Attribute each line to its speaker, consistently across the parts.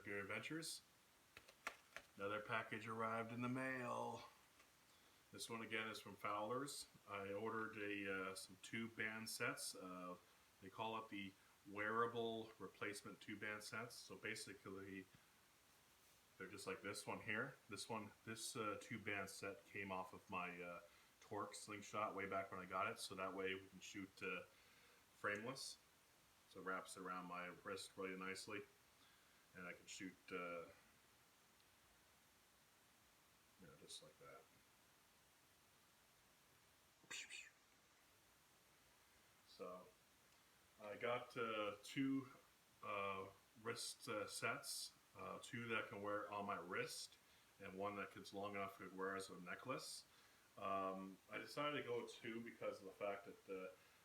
Speaker 1: Greenhat-Redbeard Adventures. Another package arrived in the mail. This one again is from Fowler's. I ordered some tube band sets. They call it the Wearable replacement tube band sets. So basically, they're just like this one here. This tube band set came off of my Torque slingshot way back when I got it. So that way we can shoot frameless. So it wraps around my wrist really nicely, and I can shoot, just like that. So I got two wrist sets, two that I can wear on my wrist, and one that gets long enough to wear as a necklace. I decided to go two because of the fact that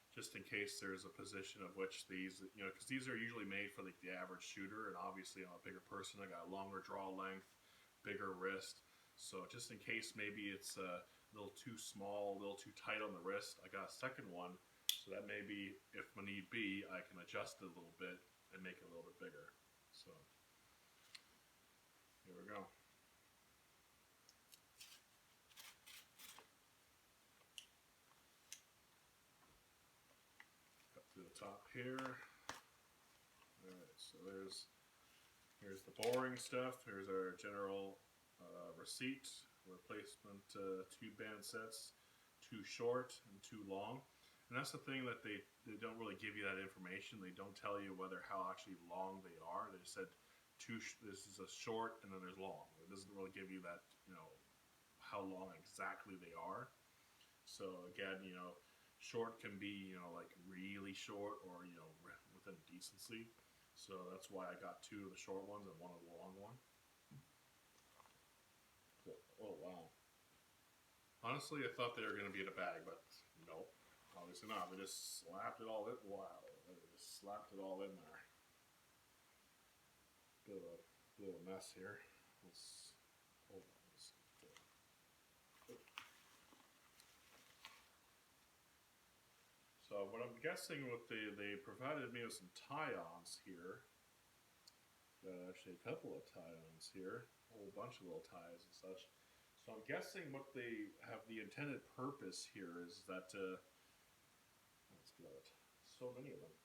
Speaker 1: just in case there's a position of which these, because these are usually made for like the average shooter, and obviously I'm a bigger person, I got a longer draw length, bigger wrist, so just in case maybe it's a little too small, a little too tight on the wrist, I got a second one, so that maybe if need be, I can adjust it a little bit and make it a little bit bigger. So here we go. To the top here. Alright, so here's the boring stuff. Here's our general receipt, replacement tube band sets, too short and too long. And that's the thing that they don't really give you that information. They don't tell you whether how actually long they are. They said this is a short and then there's long. It doesn't really give you that, how long exactly they are. So again, short can be, like really short or, within decency. So that's why I got two of the short ones and one of the long one. Oh, wow. Honestly, I thought they were going to be in a bag, but nope, obviously not. They just slapped it all in. Wow, they just slapped it all in there. Bit of a mess here. Let's hold on. So what I'm guessing, what they provided me with some tie-ons here. Got actually a couple of tie-ons here, a whole bunch of little ties and such. So I'm guessing what they have, the intended purpose here is that, let's get out, so many of them.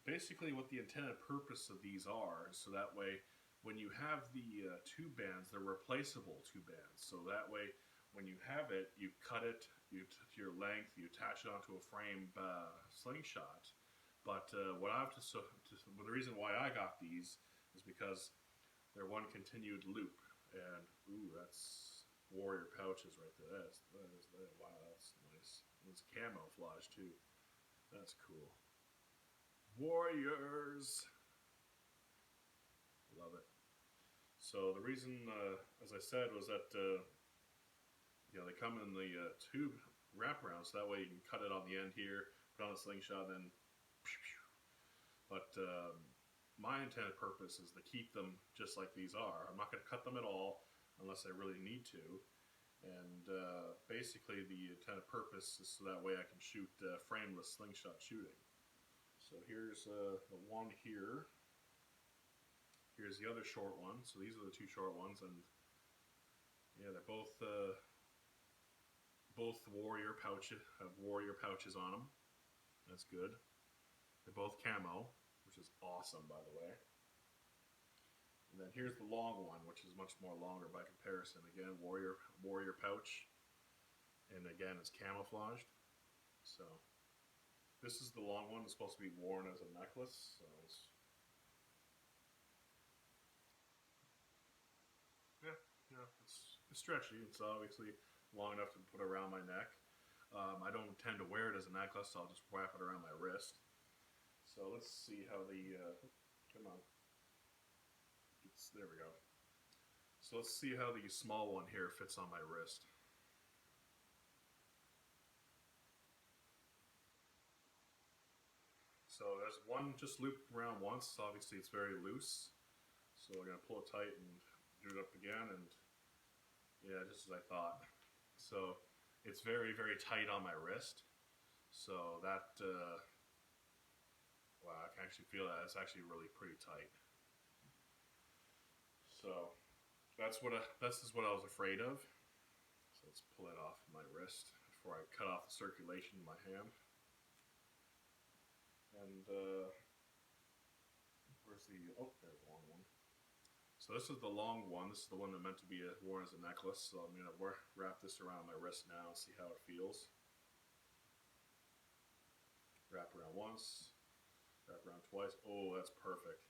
Speaker 1: Basically what the intended purpose of these are, so that way when you have the tube bands, they're replaceable tube bands. So that way when you have it, you cut it to your length, you attach it onto a frame slingshot. But what I have the reason why I got these is because they're one continued loop. And ooh, that's warrior pouches right there. Wow, that's nice. And it's camouflage too. That's cool. Warriors. Love it. So the reason, as I said, was that they come in the tube wraparound, so that way you can cut it on the end here, put on the slingshot, and then pew, pew. But my intended purpose is to keep them just like these are. I'm not going to cut them at all unless I really need to. And basically the intended purpose is so that way I can shoot frameless slingshot shooting. So here's the one here. Here's the other short one. So these are the two short ones, and yeah, they're both warrior pouches, have warrior pouches on them. That's good. They're both camo, which is awesome, by the way. And then here's the long one, which is much more longer by comparison. Again, warrior pouch, and again, it's camouflaged. So this is the long one. It's supposed to be worn as a necklace. So it's stretchy. It's obviously long enough to put around my neck. I don't intend to wear it as a necklace, so I'll just wrap it around my wrist. So let's see how come on. There we go. So let's see how the small one here fits on my wrist. So there's one just looped around once. Obviously it's very loose. So we're going to pull it tight and do it up again, and yeah, just as I thought. So it's very, very tight on my wrist. So that, wow, I can actually feel that. It's actually really pretty tight. So this is what I was afraid of. So let's pull it off my wrist before I cut off the circulation in my hand. And where's the, oh, there's the long one. So this is the long one. This is the one that meant to be worn as a necklace. So I'm going to wrap this around my wrist now and see how it feels. Wrap around once, wrap around twice. Oh, that's perfect.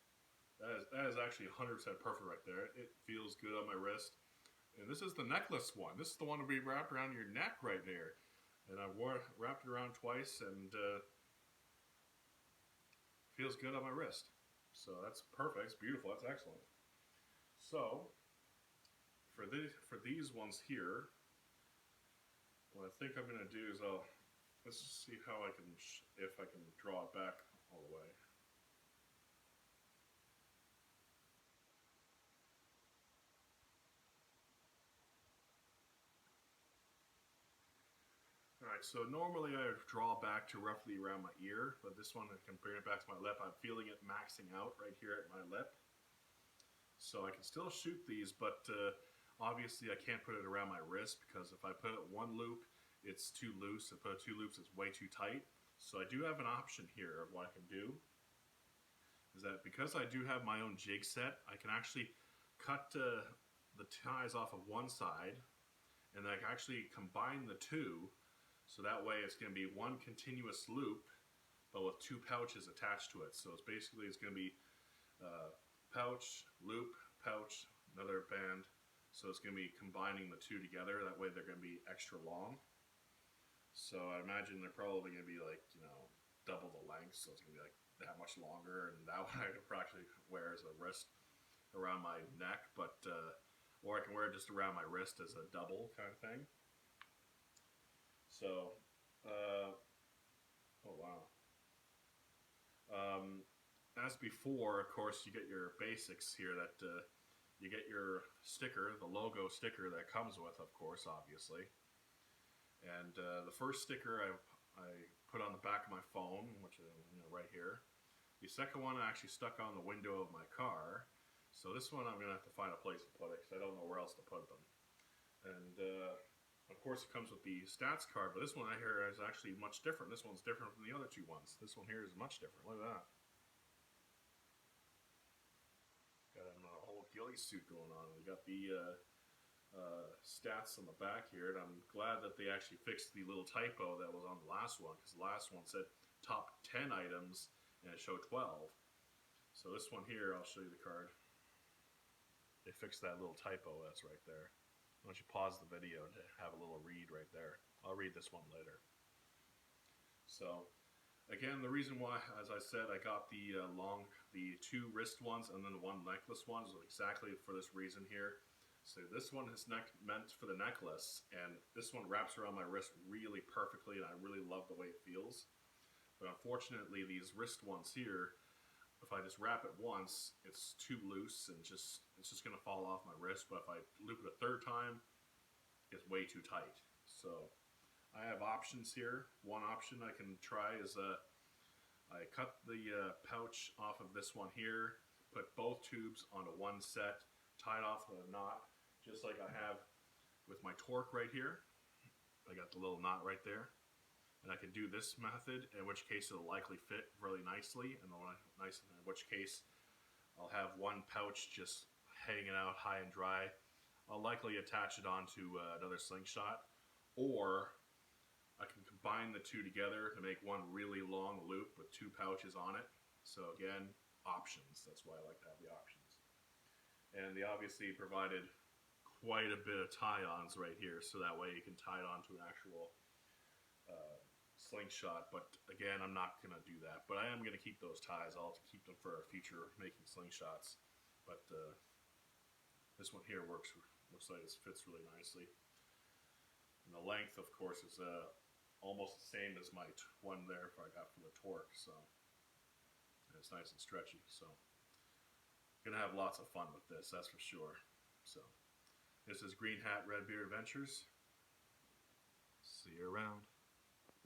Speaker 1: That is actually 100% perfect right there. It feels good on my wrist. And this is the necklace one. This is the one to be wrapped around your neck right there. And I wrapped it around twice, and feels good on my wrist. So that's perfect. It's beautiful. That's excellent. So for these ones here, what I think I'm going to do is let's see how I can if I can draw it back all the way. Alright, so normally I would draw back to roughly around my ear, but this one I can bring it back to my lip. I'm feeling it maxing out right here at my lip. So I can still shoot these, but obviously I can't put it around my wrist because if I put it one loop, it's too loose. If I put it two loops, it's way too tight. So I do have an option here of what I can do. Is that because I do have my own jig set, I can actually cut the ties off of one side, and then I can actually combine the two. So that way it's going to be one continuous loop, but with two pouches attached to it. So it's going to be pouch, loop, pouch, another band. So it's going to be combining the two together. That way they're going to be extra long. So I imagine they're probably going to be like, you know, double the length. So it's going to be like that much longer. And that one I could actually wear as a wrist around my neck, but or I can wear it just around my wrist as a double kind of thing. So, oh wow. As before, of course, you get your basics here that you get your sticker, the logo sticker that comes with, of course, obviously. And the first sticker I put on the back of my phone, which is right here. The second one I actually stuck on the window of my car. So this one I'm going to have to find a place to put it because I don't know where else to put them. And of course it comes with the stats card, but this one I hear is actually much different. This one's different from the other two ones. This one here is much different. Look at that. Got a whole ghillie suit going on. We got the stats on the back here, and I'm glad that they actually fixed the little typo that was on the last one, because the last one said top 10 items and it showed 12. So this one here, I'll show you the card. They fixed that little typo that's right there. Why don't you pause the video to have a little read right there. I'll read this one later. So again, the reason why, as I said, I got the two wrist ones and then the one necklace one is exactly for this reason here. So this one is meant for the necklace, and this one wraps around my wrist really perfectly, and I really love the way it feels. But unfortunately, these wrist ones here, if I just wrap it once, it's too loose and it's just going to fall off my wrist. But if I loop it a third time, it's way too tight. So I have options here. One option I can try is I cut the pouch off of this one here, put both tubes onto one set, tie it off with a knot, just like I have with my torque right here. I got the little knot right there. And I can do this method, in which case it'll likely fit really nicely, and in which case I'll have one pouch just hanging out high and dry. I'll likely attach it onto another slingshot, or I can combine the two together to make one really long loop with two pouches on it. So again, options. That's why I like to have the options. And they obviously provided quite a bit of tie-ons right here, so that way you can tie it onto an actual slingshot. But again, I'm not going to do that. But I am going to keep those ties. I'll have to keep them for future making slingshots. But this one here looks like it fits really nicely. And the length, of course, is almost the same as my one there I got from the torque. So and it's nice and stretchy. So going to have lots of fun with this, that's for sure. So this is Greenhat-Redbeard Adventures. See you around.